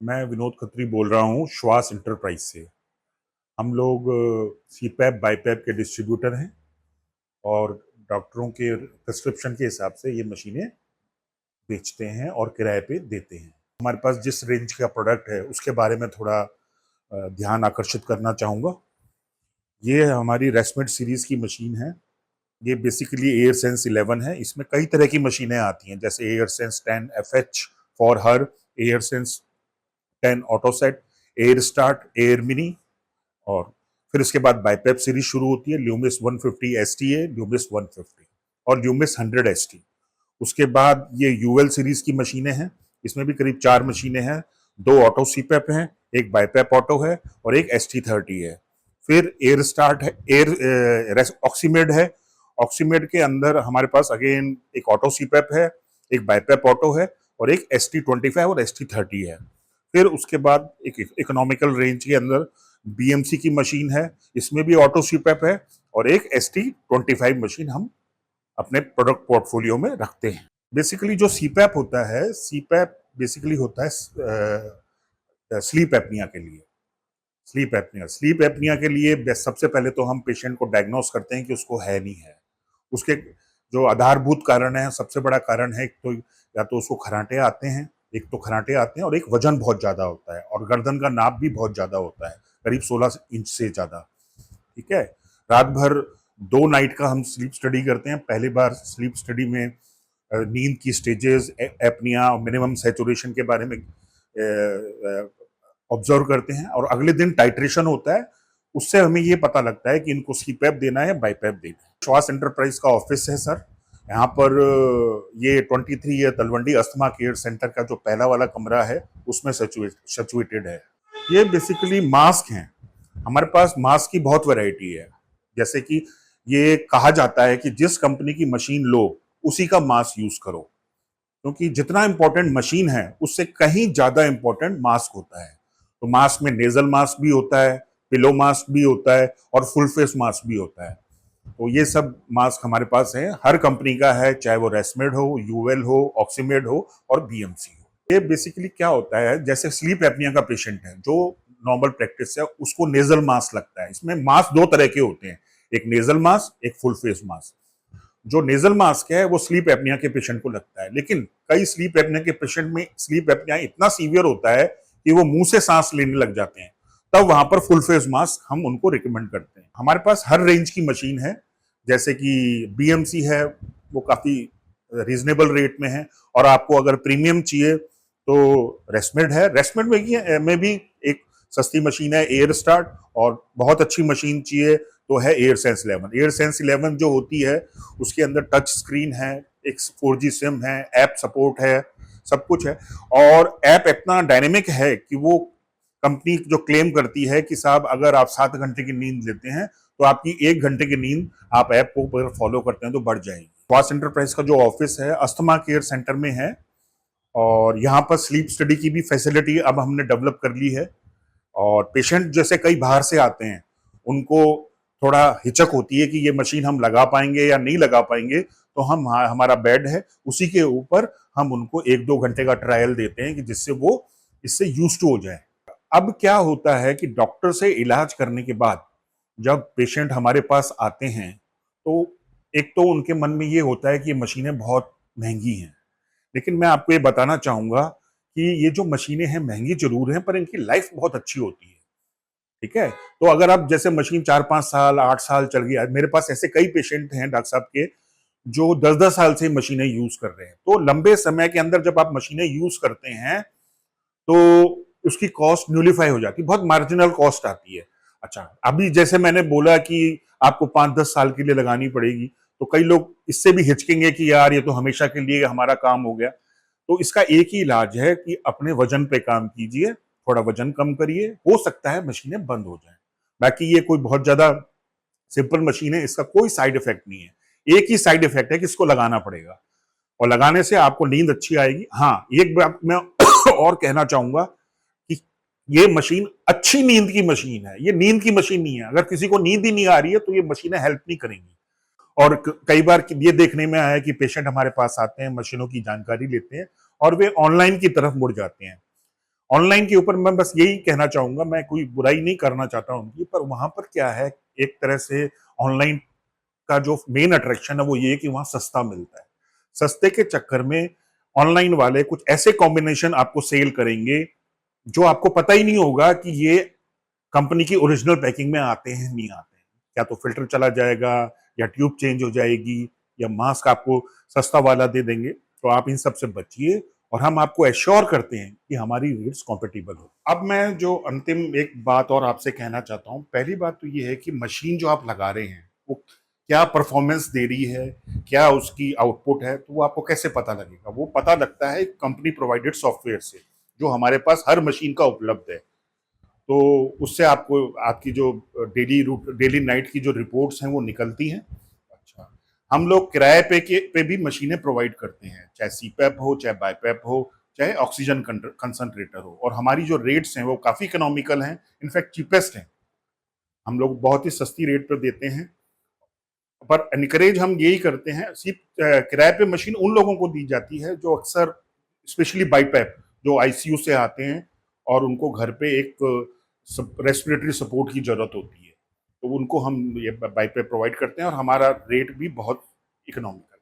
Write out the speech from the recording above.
मैं विनोद खत्री बोल रहा हूँ श्वास इंटरप्राइज से। हम लोग सीपैप बाईपैप के डिस्ट्रीब्यूटर हैं और डॉक्टरों के प्रिस्क्रिप्शन के हिसाब से ये मशीनें बेचते हैं और किराए पे देते हैं। हमारे पास जिस रेंज का प्रोडक्ट है उसके बारे में थोड़ा ध्यान आकर्षित करना चाहूँगा। ये हमारी रेस्मेड सीरीज की मशीन है। ये बेसिकली एयर सेंस 11 है। इसमें कई तरह की मशीनें आती हैं, जैसे AirSense 10 FH for her, AirSense 10 AutoSet, AirStart, AirMini, और फिर इसके बाद बाईपेप सीरीज शुरू होती है, ल्यूमिस 150 STA, ल्यूमिस 150 और ल्यूमिस 100 ST। उसके बाद ये यूएल सीरीज की मशीनें हैं। इसमें भी करीब 4 मशीनें हैं। 2 ऑटो सीपेप हैं, एक बाईपेप ऑटो है और एक ST30 है। फिर एयर स्टार्ट है, एयर ऑक्सीमेड है। ऑक्सीमेड के अंदर हमारे पास अगेन एक ऑटो सीपेप है, एक बाईपेप ऑटो है और एक ST25 और ST30 है। फिर उसके बाद एक इकोनॉमिकल रेंज के अंदर BMC की मशीन है, इसमें भी ऑटो सीपेप है और एक ST25 मशीन हम अपने प्रोडक्ट पोर्टफोलियो में रखते हैं। बेसिकली जो सीपैप होता है, सीपैप बेसिकली होता है स्लीप एपनिया के लिए। स्लीप एपनिया के लिए सबसे पहले तो हम पेशेंट को डायग्नोस करते हैं कि उसको है नहीं है। उसके जो आधारभूत कारण है, सबसे बड़ा कारण है, एक तो या तो उसको खराटे आते हैं, एक तो खराटे आते हैं और एक वजन बहुत ज्यादा होता है और गर्दन का नाप भी बहुत ज्यादा होता है, करीब 16 इंच से ज्यादा। ठीक है। रात भर 2 नाइट का हम स्लीप स्टडी करते हैं। पहली बार स्लीप स्टडी में नींद की स्टेजेस, एपनिया, मिनिमम सैचुरेशन के बारे में ऑब्जर्व करते हैं और अगले दिन टाइट्रेशन होता है। उससे हमें ये पता लगता है कि इनको सीपैप देना है, बाईपैप देना है। श्वास एंटरप्राइज का ऑफिस है सर। यहाँ पर ये 23 year Talwandi asthma care centre का जो पहला वाला कमरा है उसमें सिचुएटेड है। ये बेसिकली मास्क हैं। हमारे पास मास्क की बहुत वैरायटी है। जैसे कि ये कहा जाता है कि जिस कंपनी की मशीन लो उसी का मास्क यूज करो, क्योंकि जितना इंपॉर्टेंट मशीन है उससे कहीं ज्यादा इंपॉर्टेंट मास्क होता है। तो मास्क में नेजल मास्क भी होता है, पिलो मास्क भी होता है और फुल फेस मास्क भी होता है। तो ये सब मास्क हमारे पास है, हर कंपनी का है, चाहे वो रेस्मेड हो, यूएल हो, ऑक्सीमेड हो और बीएमसी हो। ये बेसिकली क्या होता है, जैसे स्लीप एपनिया का पेशेंट है जो नॉर्मल प्रैक्टिस है, उसको नेजल मास्क लगता है। इसमें मास्क 2 तरह के होते हैं, एक नेजल मास्क, एक फुल फेस मास्क। जो नेजल मास्क है वो स्लीप एपनिया के पेशेंट को लगता है, लेकिन कई स्लीप एपनिया के पेशेंट में स्लीप एपनिया इतना सीवियर होता है कि वो मुंह से सांस लेने लग जाते हैं, तब वहां पर फुल फेस मास्क हम उनको रिकमेंड करते हैं। हमारे पास हर रेंज की मशीन है, जैसे कि बीएमसी है, वो काफी रीजनेबल रेट में है। और आपको अगर प्रीमियम चाहिए तो रेस्मेड है। रेस्मेड में भी एक सस्ती मशीन है, एयर स्टार्ट, और बहुत अच्छी मशीन चाहिए तो है एयर सेंस 11। एयर सेंस 11 जो होती है उसके अंदर टच स्क्रीन है, एक 4G सिम है, ऐप सपोर्ट है, सब कुछ है। और ऐप इतना डायनेमिक है कि वो कंपनी जो क्लेम करती है कि साहब अगर आप 7 घंटे की नींद लेते हैं तो आपकी 1 घंटे की नींद आप ऐप को फॉलो करते हैं तो बढ़ जाएगी। वास एंटरप्राइज का जो ऑफिस है अस्थमा केयर सेंटर में है और यहाँ पर स्लीप स्टडी की भी फैसिलिटी अब हमने डेवलप कर ली है। और पेशेंट जैसे कई बाहर से आते हैं, उनको थोड़ा हिचक होती है कि ये मशीन हम लगा पाएंगे या नहीं लगा पाएंगे, तो हमारा बेड है, उसी के ऊपर हम उनको 1-2 घंटे का ट्रायल देते हैं कि जिससे वो इससे यूज टू हो जाए। अब क्या होता है कि डॉक्टर से इलाज करने के बाद जब पेशेंट हमारे पास आते हैं तो एक तो उनके मन में ये होता है कि ये मशीनें बहुत महंगी हैं। लेकिन मैं आपको ये बताना चाहूंगा कि ये जो मशीनें हैं महंगी जरूर हैं पर इनकी लाइफ बहुत अच्छी होती है। ठीक है। तो अगर आप जैसे मशीन 4-5 साल 8 साल चल गई, मेरे पास ऐसे कई पेशेंट हैं डॉक्टर साहब के जो 10-10 साल से मशीनें यूज कर रहे हैं। तो लंबे समय के अंदर जब आप मशीनें यूज करते हैं तो उसकी कॉस्ट न्यूलीफाई हो जाती है, बहुत मार्जिनल कॉस्ट आती है। अच्छा, अभी जैसे मैंने बोला कि आपको 5-10 साल के लिए लगानी पड़ेगी, तो कई लोग इससे भी हिचकेंगे कि यार ये तो हमेशा के लिए हमारा काम हो गया। तो इसका एक ही इलाज है कि अपने वजन पे काम कीजिए, थोड़ा वजन कम करिए, हो सकता है मशीनें बंद हो जाएं। बाकी ये कोई बहुत ज्यादा सिंपल मशीन है, इसका कोई साइड इफेक्ट नहीं है। एक ही साइड इफेक्ट है कि इसको लगाना पड़ेगा और लगाने से आपको नींद अच्छी आएगी। हाँ, एक बात मैं और कहना चाहूंगा कि ये मशीन अच्छी नींद की मशीन है, ये नींद की मशीन नहीं है। अगर किसी को नींद ही नहीं आ रही है तो ये मशीनें हेल्प नहीं करेंगी। और कई बार ये देखने में आया है कि पेशेंट हमारे पास आते हैं, मशीनों की जानकारी लेते हैं और वे ऑनलाइन की तरफ मुड़ जाते हैं। ऑनलाइन के ऊपर मैं बस यही कहना चाहूंगा, मैं कोई बुराई नहीं करना चाहता उनकी, पर वहां पर क्या है, एक तरह से ऑनलाइन का जो मेन अट्रैक्शन है वो ये है कि वहां सस्ता मिलता है। सस्ते के चक्कर में ऑनलाइन वाले कुछ ऐसे कॉम्बिनेशन आपको सेल करेंगे जो आपको पता ही नहीं होगा कि ये कंपनी की ओरिजिनल पैकिंग में आते हैं नहीं आते हैं। या तो फिल्टर चला जाएगा, या ट्यूब चेंज हो जाएगी, या मास्क आपको सस्ता वाला दे देंगे। तो आप इन सब से बचिए, और हम आपको एश्योर करते हैं कि हमारी रेट्स कॉम्पिटिबल हो। अब मैं जो अंतिम एक बात और आपसे कहना चाहता हूँ, पहली बात तो ये है कि मशीन जो आप लगा रहे हैं वो क्या परफॉर्मेंस दे रही है, क्या उसकी आउटपुट है, तो वो आपको कैसे पता लगेगा? वो पता लगता है कंपनी प्रोवाइडेड सॉफ्टवेयर से, जो हमारे पास हर मशीन का उपलब्ध है। तो उससे आपको आपकी जो डेली नाइट की जो रिपोर्ट्स हैं वो निकलती हैं। अच्छा, हम लोग किराए पे भी मशीनें प्रोवाइड करते हैं, चाहे सीपैप हो, चाहे बाईपैप हो, चाहे ऑक्सीजन कंसंट्रेटर हो, और हमारी जो रेट्स हैं वो काफ़ी इकोनॉमिकल हैं, इनफैक्ट चीपेस्ट हैं। हम लोग बहुत ही सस्ती रेट पर देते हैं, पर इनकरेज हम यही करते हैं, सिर्फ किराए पे मशीन उन लोगों को दी जाती है जो अक्सर, स्पेशली बाईपैप, जो आईसीयू से आते हैं और उनको घर पे एक रेस्पिरेटरी सपोर्ट की जरूरत होती है, तो उनको हम ये बाईपैप प्रोवाइड करते हैं, और हमारा रेट भी बहुत इकोनॉमिकल